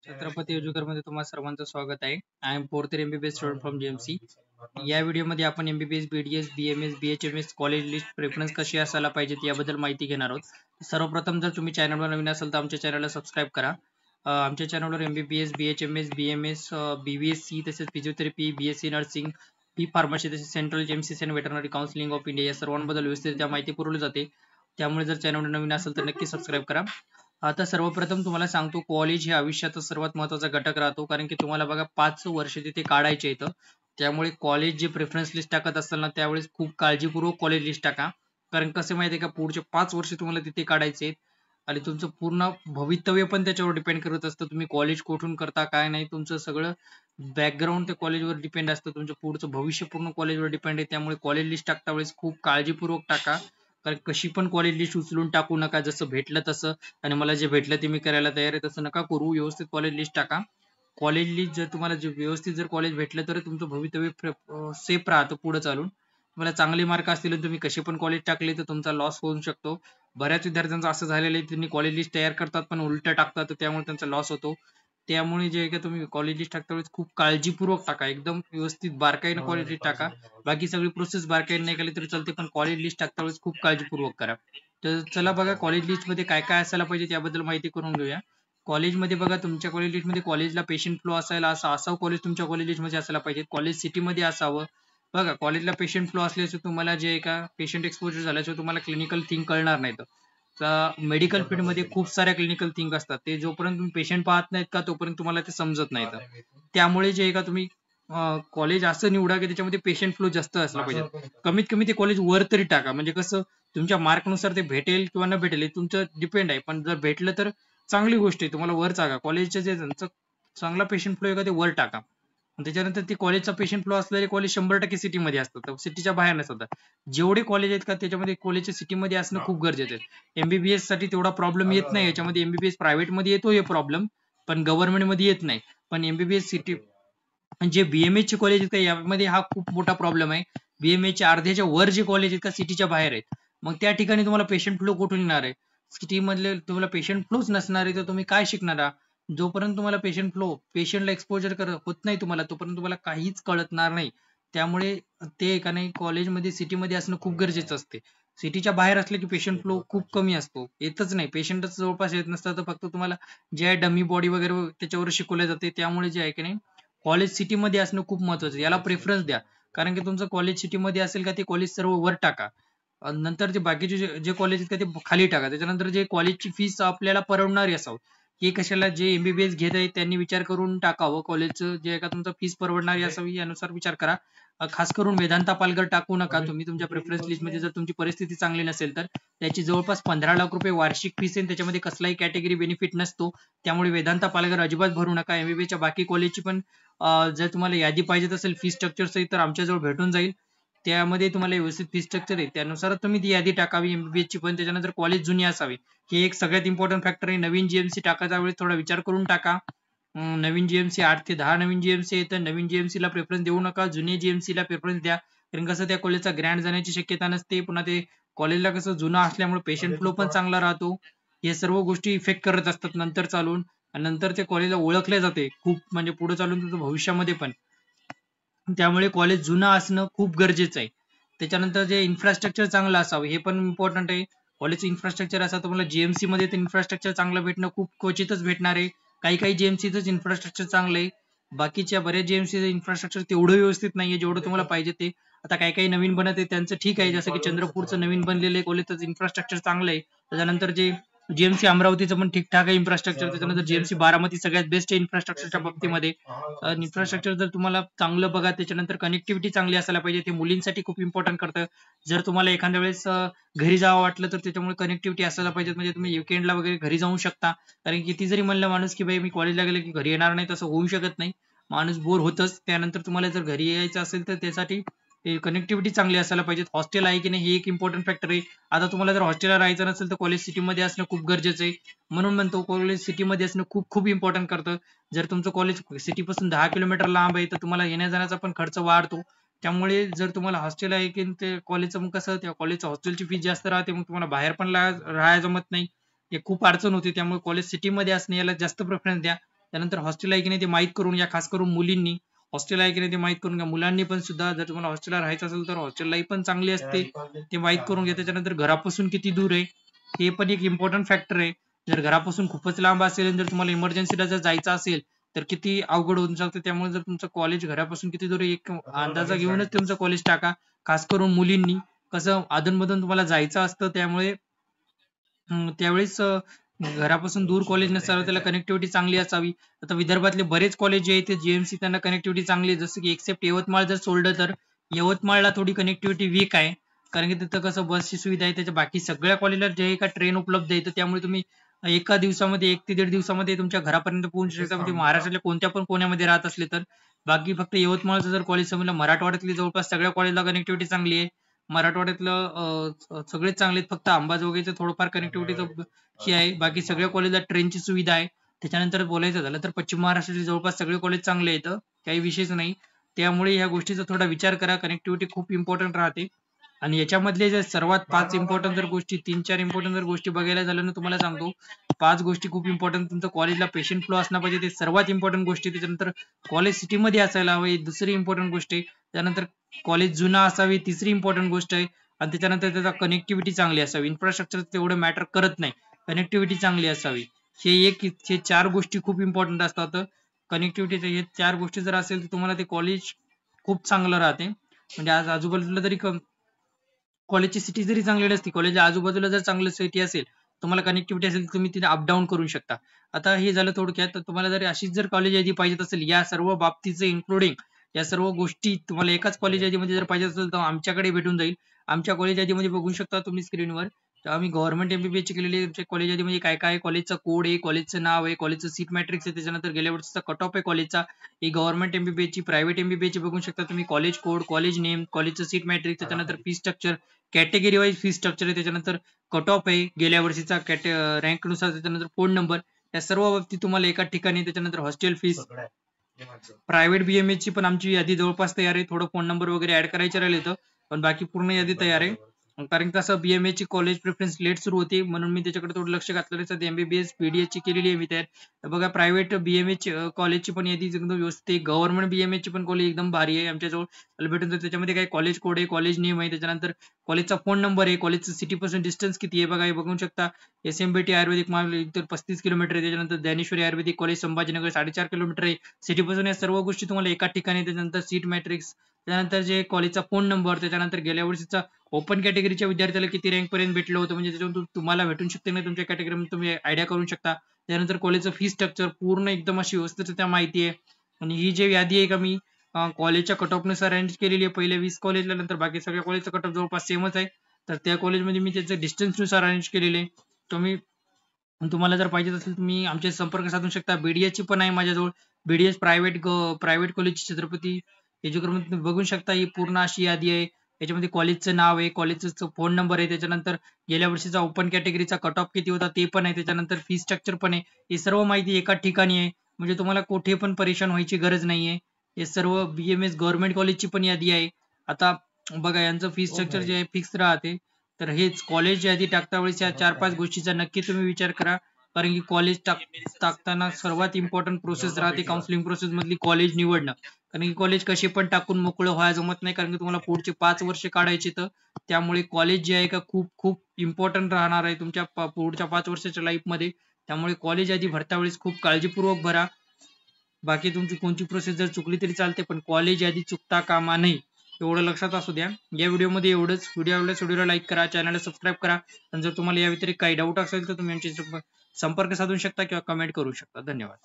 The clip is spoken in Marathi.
छत्रपती एज्युकेटर मध्ये तुम्हा सर्वांचं स्वागत आहे. I am fourth year MBBS student from JMC. या व्हिडिओमध्ये आपण MBBS, BDS, BMS, BHMS college list preference कशी असायला पाहिजेत याबद्दल माहिती घेणार आहोत. सर्वप्रथम जर तुम्ही चॅनलवर नवीन असाल तर आमच्या चॅनलला सबस्क्राईब करा. आमच्या चॅनलवर एमबीबीएस, बीएचएमएस, बीएमएस, बीबीएससी तसेच फिजिओथेरपी, बीएससी नर्सिंग, बी फार्मसी तसेच सेंट्रल जेएमसीसी आणि वेटरनरी काउन्सिलिंग ऑफ इंडिया या सर्वांबद्दल व्यवस्थित माहिती पुरवली जाते. त्यामुळे जर चॅनलवर नवीन असेल तर नक्की सबस्क्राईब करा. आता सर्वप्रथम तुम्हाला सांगतो, कॉलेज हे आयुष्याचा सर्वात महत्त्वाचा घटक राहतो, कारण की तुम्हाला बघा 5 वर्ष तिथे काढायचे आहेत. त्यामुळे कॉलेज जे प्रेफरन्स लिस्ट टाकत असताना त्यावेळेस खूप काळजीपूर्वक कॉलेज लिस्ट टाका. कारण कसं माहिती आहे का, पुढचे 5 वर्ष तुम्हाला तिथे काढायचे आहेत आणि तुमचं पूर्ण भवितव्य पण त्याच्यावर डिपेंड करत असतं. तुम्ही कॉलेज कुठून करता काय नाही, तुमचं सगळं बॅकग्राऊंड त्या कॉलेजवर डिपेंड असतं. तुमचं पुढचं भविष्य पूर्ण कॉलेजवर डिपेंड आहे. त्यामुळे कॉलेज लिस्ट टाकता वेळेस खूप काळजीपूर्वक टाका. कारण कशी पण कॉलेज लिस्ट उचलून टाकू नका, जसं भेटलं तसं आणि मला जे भेटलं ते मी करायला तयार आहे तसं नका करू. व्यवस्थित कॉलेज लिस्ट टाका. कॉलेज लिस्ट जर तुम्हाला व्यवस्थित जर कॉलेज भेटलं तर तुमचं भवितव्य सेफ राहतं पुढे चालून. तुम्हाला चांगले मार्क असतील आणि तुम्ही कसे पण कॉलेज टाकले तर तुमचा लॉस होऊ शकतो. बऱ्याच विद्यार्थ्यांचं असं झालेलं आहे, त्यांनी कॉलेज लिस्ट तयार करतात पण उलट टाकतात, तर त्यामुळे त्यांचा लॉस होतो. त्यामुळे जे आहे का, तुम्ही कॉलेज लिस्ट टाकता वेळेस खूप काळजीपूर्वक टाका, एकदम व्यवस्थित बारकाईने कॉलेज लिस्ट टाका. बाकी सगळी प्रोसेस बारकाईने नाही केली तरी चालते, पण कॉलेज लिस्ट टाकता वेळेस खूप काळजीपूर्वक करा. तर चला बघा, कॉलेज लिस्ट मध्ये काय काय असायला पाहिजे याबद्दल माहिती करून घेऊया. कॉलेजमध्ये बघा, तुमच्या कॉलेज लिस्टमध्ये कॉलेजला पेशंट फ्लो असायला असावं कॉलेज तुमच्या कॉलेज लिस्टमध्ये असायला पाहिजे. कॉलेज सिटीमध्ये असावं. बघा, कॉलेजला पेशंट फ्लो असल्याशिवाय तुम्हाला जे आहे का, पेशंट एक्सपोजर झाल्याशिवाय तुम्हाला क्लिनिकल थिंग कळणार नाही. मेडिकल फील्डमध्ये खूप साऱ्या क्लिनिकल थिंग असतात, ते जोपर्यंत तुम्ही पेशंट पाहत नाहीत का तोपर्यंत तुम्हाला ते समजत नाहीत. त्यामुळे जे आहे का, तुम्ही कॉलेज असं निवडा की त्याच्यामध्ये पेशंट फ्लो जास्त असला पाहिजे. कमीत कमी ते कॉलेज वर तरी टाका, म्हणजे कसं तुमच्या मार्कनुसार ते भेटेल किंवा न भेटेल हे तुमचं डिपेंड आहे. पण जर भेटलं तर चांगली गोष्ट आहे, तुम्हाला वर टाका. कॉलेजचे जे त्यांचं चांगला पेशंट फ्लो आहे का ते वर टाका. त्याच्यानंतर ते कॉलेजचा पेशंट फ्लो असलेले कॉलेज 100% सिटीमध्ये असतात, सिटीच्या बाहेर नसतात. जेवढे कॉलेज आहेत का त्याच्यामध्ये कॉलेजच्या सिटीमध्ये असणं खूप गरजेचं आहे. एमबीबीएस साठी तेवढा प्रॉब्लेम येत नाही. याच्यामध्ये एमबीबीएस प्रायव्हेट मध्ये येतो हे प्रॉब्लेम, पण गव्हर्नमेंट मध्ये येत नाही. पण एमबीबीएस सिटी जे बीएमएस चे कॉलेज आहेत का, यामध्ये हा खूप मोठा प्रॉब्लेम आहे. बीएमएस च्या अर्ध्याच्या वर जे कॉलेज आहेत का सिटीच्या बाहेर आहेत, मग त्या ठिकाणी तुम्हाला पेशंट फ्लो कुठून येणार आहे? सिटी मधले तुम्हाला पेशंट फ्लोच नसणार आहे, तर तुम्ही काय शिकणार आहात? जोपर्यंत तुम्हाला पेशंट फ्लो, पेशंटला एक्सपोजर होत नाही तुम्हाला, तोपर्यंत तुम्हाला काहीच कळणार नाही. त्यामुळे ते का नाही, कॉलेजमध्ये सिटीमध्ये असणं खूप गरजेचं असते. सिटीच्या बाहेर असलं की पेशंट फ्लो खूप कमी असतो, येतच नाही, पेशंटच जवळपास येत नसतात. तर फक्त तुम्हाला जे आहे डमी बॉडी वगैरे त्याच्यावर शिकवले जाते. त्यामुळे जे आहे की नाही, कॉलेज सिटीमध्ये असणं खूप महत्वाचं आहे. याला प्रेफरन्स द्या. कारण की तुमचं कॉलेज सिटीमध्ये असेल का, ते कॉलेज सर्व वर टाका. नंतर जे बाकीचे जे जे कॉलेज आहेत का ते खाली टाका. त्याच्यानंतर जे कॉलेजची फीस आपल्याला परवडणारी असावं, हे कशाला, जे एमबीबीएस घेत आहेत त्यांनी विचार करून टाकावं. कॉलेजचं जे आहे का तुमचं फीस परवडणारी असावी यानुसार विचार करा. खास करून वेदांता पालघर टाकू नका तुम्ही तुमच्या प्रेफरन्स लिस्टमध्ये, जर तुमची परिस्थिती चांगली नसेल तर. त्याची जवळपास 15 लाख रुपये वार्षिक फीस आहे, त्याच्यामध्ये कसलाही कॅटेगरी बेनिफिट नसतो. त्यामुळे वेदांता पालघर अजिबात भरू नका. एमबीबीएसच्या बाकी कॉलेजची पण जर तुम्हाला यादी पाहिजे असेल फी स्ट्रक्चर सहित, तर आमच्याजवळ भेटून जाईल. त्यामध्ये तुम्हाला व्यवस्थित फी स्ट्रक्चर आहे, त्यानुसार तुम्ही ती यादी टाकावी एमबीबीएस ची. पण त्याच्यानंतर कॉलेज जुनी असावी, हे एक सगळ्यात इम्पॉर्टंट फॅक्टर आहे. नवीन जीएमसी टाकायच्या वेळेस थोडा विचार करून टाका. नवीन जीएमसी 8 ते 10 नवीन जीएमसी आहे, तर नवीन जीएमसी ला प्रेफरन्स देऊ नका, जुने जीएमसी ला प्रेफरन्स द्या. कारण कसं, त्या कॉलेजचा ग्रँड जाण्याची शक्यता नसते. पुन्हा ते कॉलेजला कसं जुनं असल्यामुळे पेशंट फ्लो पण चांगला राहतो. हे सर्व गोष्टी इफेक्ट करत असतात नंतर चालून. आणि नंतर ते कॉलेजला ओळखले जाते खूप, म्हणजे पुढे चालून तुझं भविष्यामध्ये पण. त्यामुळे कॉलेज जुनं असणं खूप गरजेचं आहे. त्याच्यानंतर जे इन्फ्रास्ट्रक्चर चांगलं असावं हे पण इम्पॉर्टंट आहे. कॉलेजचं इन्फ्रास्ट्रक्चर असं, तुम्हाला जीएमसी मध्ये तर इन्फ्रास्ट्रक्चर चांगलं भेटणं खूप क्वचितच भेटणार आहे. काही काही जीएमसीच इन्फ्रास्ट्रक्चर चांगलं आहे. बाकीच्या बऱ्याच जीएमसीचं इन्फ्रास्ट्रक्चर तेवढं व्यवस्थित नाहीये जेवढं तुम्हाला पाहिजे ते. आता काही काही नवीन बनत आहे त्यांचं ठीक आहे, जसं की चंद्रपूरचं नवीन बनलेलं आहे कॉलेजचं इन्फ्रास्ट्रक्चर चांगलं आहे. त्याच्यानंतर जे जीएमसी अमरावतीचं पण ठीकठाक आहे इन्फ्रास्ट्रक्चर. त्याच्यानंतर जीएमसी बारामती सगळ्यात बेस्ट आहे इन्फ्रास्ट्रक्चरच्या बाबतीमध्ये. इन्फ्रास्ट्रक्चर जर तुम्हाला चांगलं बघा, त्याच्यानंतर कनेक्टिव्हिटी चांगली असायला पाहिजे, ते मुलींसाठी खूप इम्पॉर्टंट करतं. जर तुम्हाला एखाद्या वेळेस घरी जावं वाटलं तर त्याच्यामुळे कनेक्टिव्हिटी असायला पाहिजे, म्हणजे तुम्ही विकेंडला वगैरे घरी जाऊ शकता. कारण किती जरी म्हणलं माणूस की भाई मी कॉलेजला गेले की घरी येणार नाही, तसं होऊ शकत नाही. माणूस बोर होतच. त्यानंतर तुम्हाला जर घरी यायचं असेल तर त्यासाठी कनेक्टिव्हिटी चांगली असायला पाहिजे. हॉस्टेल आहे की नाही हे एक इम्पॉर्टंट फॅक्टर आहे. आता तुम्हाला जर हॉस्टेलला राहायचं नसेल तर कॉलेज सिटीमध्ये असणं खूप गरजेचं आहे. म्हणून म्हणतो कॉलेज सिटीमध्ये असणं खूप खूप इम्पॉर्टंट करतं. जर तुमचं कॉलेज सिटीपासून 10 किलोमीटर लांब आहे तर तुम्हाला येण्या जाण्याचा पण खर्च वाढतो. त्यामुळे जर तुम्हाला हॉस्टेल आहे की ते कॉलेजचं, मग कसं त्या कॉलेजचं हॉस्टेलची फीस जास्त राहते, मग तुम्हाला बाहेर पण राहायला जमत नाही, हे खूप अडचण होते. त्यामुळे कॉलेज सिटीमध्ये असणे याला जास्त प्रेफरन्स द्या. त्यानंतर हॉस्टेल आहे की नाही ते माहीत करून घ्या. खास करून मुलींनी हॉस्टेल आहे की नाही ते माहीत करून घ्या. मुलांनी पण सुद्धा जर तुम्हाला हॉस्टेलला राहायचं असेल तर हॉस्टेल लाईफ पण चांगली असते ते माहीत करून घ्या. त्याच्यानंतर घरापासून किती दूर आहे हे पण एक इम्पॉर्टंट फॅक्टर आहे. जर घरापासून खूपच लांब असेल जर तुम्हाला इमर्जन्सीला जर जायचं असेल तर किती अवघड होऊन जातं. त्यामुळे जर तुमचं कॉलेज घरापासून किती दूर आहे एक अंदाजा घेऊनच तुमचं कॉलेज टाका. खास करून मुलींनी कसं अधूनमधून तुम्हाला जायचं असतं त्यामुळे त्यावेळेस घरापासून दूर कॉलेज नसावं त्याला कनेक्टिव्हिटी चांगली असावी. आता विदर्भातले बरेच कॉलेज जे आहेत ते जीएमसी त्यांना कनेक्टिव्हिटी चांगली आहे. जसं की एक्सेप्ट यवतमाळ जर सोडलं तर यवतमाळला थोडी कनेक्टिव्हिटी वीक आहे. कारण की तिथं कसं बसची सुविधा आहे. त्याच्या बाकी सगळ्या कॉलेजला जे का ट्रेन उपलब्ध आहे तर त्यामुळे तुम्ही एका दिवसामध्ये 1 ते 1.5 दिवसामध्ये तुमच्या घरापर्यंत पोहोचू शकता. म्हणजे महाराष्ट्रातल्या कोणत्या पण कोण्यामध्ये राहत असले तर. बाकी फक्त यवतमाळचं जर कॉलेज समजलं मराठवाड्यातली जवळपास सगळ्या कॉलेजला कनेक्टिव्हिटी चांगली आहे. मराठवाड्यातलं सगळेच चांगले आहेत. फक्त अंबाजोगाईचं थोडंफार कनेक्टिव्हिटीचं हे आहे. बाकी सगळ्या कॉलेजला ट्रेनची सुविधा आहे. त्याच्यानंतर बोलायचं झालं तर पश्चिम महाराष्ट्रातील जवळपास सगळे कॉलेज चांगले आहेत. काही विषयच नाही. त्यामुळे ह्या गोष्टीचा थोडा विचार करा. कनेक्टिव्हिटी खूप इम्पॉर्टंट राहते. आणि याच्यामधले जे सर्वात 5 इम्पॉर्टंट जर गोष्टी 3-4 इम्पॉर्टंट जर गोष्टी बघायला झालं ना तुम्हाला सांगतो 5 गोष्टी खूप इम्पॉर्टंट. तुमचं कॉलेजला पेशंट फ्लो असणं पाहिजे ते सर्वात इम्पॉर्टंट गोष्टी. त्याच्यानंतर कॉलेज सिटीमध्ये असायला हवे दुसरी इम्पॉर्टंट गोष्ट आहे. त्यानंतर कॉलेज जुना असावी तिसरी इम्पॉर्टंट गोष्ट आहे. आणि त्याच्यानंतर त्याचा कनेक्टिव्हिटी चांगली असावी. इन्फ्रास्ट्रक्चर तेवढं मॅटर करत नाही. कनेक्टिव्हिटी चांगली असावी. हे 4 गोष्टी खूप इम्पॉर्टंट असतात. कनेक्टिव्हिटीचे हे 4 गोष्टी जर असेल तर तुम्हाला ते कॉलेज खूप चांगलं राहते. म्हणजे आज आजूबाजूला जरी कॉलेजची सिटी जरी चांगली नसती कॉलेजच्या आजूबाजूला जर चांगलं सिटी असेल तुम्हाला कनेक्टिव्हिटी असेल तर तुम्ही तिथे अपडाऊन करू शकता. आता हे झालं थोडक्यात. तर तुम्हाला जर अशीच जर कॉलेज यादी पाहिजे असेल या सर्व बाबतीचं इन्क्लुडिंग या सर्व गोष्टी तुम्हाला एकाच कॉलेज यादीमध्ये जर पाहिजे असेल तर आमच्याकडे भेटून जाईल. आमच्या कॉलेज यादीमध्ये बघू शकता तुम्ही स्क्रीनवर. तर आम्ही गव्हर्नमेंट एमबीबीएस ची केलेली आहे. कॉलेज यादीमध्ये काय काय कॉलेजचा कोड आहे कॉलेजचं नाव आहे कॉलेजचं सीट मॅट्रिक्स आहे त्याच्यानंतर गेल्या वर्षीचा कट ऑफ आहे कॉलेजचा. ही गव्हर्नमेंट एमबीबीएस ची प्रायव्हेट एमबीबीएस ची बघू शकता तुम्ही. कॉलेज कोड कॉलेज नेम कॉलेजचं सीट मॅट्रिक्स त्याच्यानंतर fee structure category wise fee structure आहे. त्याच्यानंतर कट ऑफ आहे गेल्या वर्षीचा रँक नुसार. त्याच्यानंतर फोन नंबर या सर्व बाबतीत तुम्हाला एका ठिकाणी. त्याच्यानंतर हॉस्टेल फीस प्रायव्हेट बीएमएस ची पण आमची यादी जवळपास तयार आहे. थोडं फोन नंबर वगैरे ऍड करायचे राहिले तर पण बाकी पूर्ण यादी तयार आहे. कारण कसं बीएमएस ची कॉलेज प्रेफरन्स लेट सुरू होती म्हणून मी त्याच्याकडे थोडं लक्ष घातलेलं. सध्या एमबीबीएस पीडीएस ची केलेली आहे मी तयार. तर बघा प्रायव्हेट बीएमएस कॉलेजची पण यादी एकदम व्यवस्थित आहे. गव्हर्नमेंट बीएमएस ची पण कॉलेज एकदम भारी आहे आमच्याजवळ त्याला भेटून जाईल. त्याच्यामध्ये काय कॉलेज कोड आहे कॉलेज नेम आहे त्याच्यानंतर कॉलेजचा फोन नंबर आहे कॉलेजचं सिटीपासून डिस्टन्स किती आहे बघा हे बघू शकता. एसएमबीटी आयुर्वेदिक महाविद्यालय 35 किलोमीटर आहे. त्याच्यानंतर ज्ञानेश्वरी आयुर्वेदिक कॉलेज संभाजीनगर 4.5 किलोमीटर आहे सिटीपासून. या सर्व गोष्टी तुम्हाला एका ठिकाणी. त्याच्यानंतर सीट मॅट्रिक्स त्यानंतर जे कॉलेजचा फोन नंबर त्याच्यानंतर गेल्या वर्षीचा ओपन कॅटेगरीच्या विद्यार्थ्याला किती रँक पर्यंत भेटलं होतं म्हणजे त्याच्यातून तुम्हाला भेटून शकते ना तुमच्या कॅटेगरीमध्ये तुम्ही आयडिया करू शकता. त्यानंतर कॉलेजचं फी स्ट्रक्चर पूर्ण एकदम अशी व्यवस्थित माहिती आहे. आणि ही जी यादी आहे का मी कॉलेजच्या कट ऑफ नुसार अरेंज केलेली आहे. पहिले 20 कॉलेजला नंतर बाकी सगळ्या कॉलेजचा कट ऑफ जवळपास सेमच आहे. तर त्या कॉलेजमध्ये मी त्याचं डिस्टन्स नुसार अरेंज केलेले आहे. तुम्ही तुम्हाला जर पाहिजे असेल तुम्ही आमचे संपर्क साधू शकता. बीडीएस ची पण आहे माझ्याजवळ. BDS private college Chhatrapati education तुम्ही बघू शकता. ही पूर्ण अशी यादी आहे. याच्यामध्ये कॉलेजचं नाव आहे कॉलेजचा फोन नंबर आहे त्याच्यानंतर गेल्या वर्षीचा ओपन कॅटेगरीचा कट ऑफ किती होता ते पण आहे. त्याच्यानंतर फी स्ट्रक्चर पण आहे. ही सर्व माहिती एका ठिकाणी आहे. म्हणजे तुम्हाला कुठे पण परेशान व्हायची गरज नाहीये. हे सर्व बीएमएस गव्हर्नमेंट कॉलेजची पण यादी आहे. आता बघा यांचं फी स्ट्रक्चर जे आहे फिक्स राहते. तर हेच कॉलेज यादी टाकता वेळेस या 4-5 गोष्टीचा नक्की तुम्ही विचार करा. कारण की कॉलेज टाकताना सर्वात इम्पॉर्टंट प्रोसेस राहते काउन्सिलिंग प्रोसेस मधली कॉलेज निवडणं. कारण की कॉलेज कसे पण टाकून मोकळं व्हायला जमत नाही. कारण की तुम्हाला पुढचे 5 वर्ष काढायचे तर त्यामुळे कॉलेज जे आहे का खूप खूप इम्पॉर्टंट राहणार आहे तुमच्या पुढच्या 5 वर्षाच्या लाईफ मध्ये. त्यामुळे कॉलेज यादी भरता वेळेस खूप काळजीपूर्वक भरा. बाकी तुमची कोणती प्रोसेस जर चुकली तरी चालते पण कॉलेज यादी चुकता कामा नये एवढं लक्षात असू द्या. या व्हिडिओमध्ये एवढंच. व्हिडिओला लाईक करा चॅनलला सबस्क्राईब करा. आणि जर तुम्हाला या व्यतिरिक्त काही डाऊट असेल तर तुम्ही आमचे संपर्क साधू शकता किंवा कमेंट करू शकता. धन्यवाद.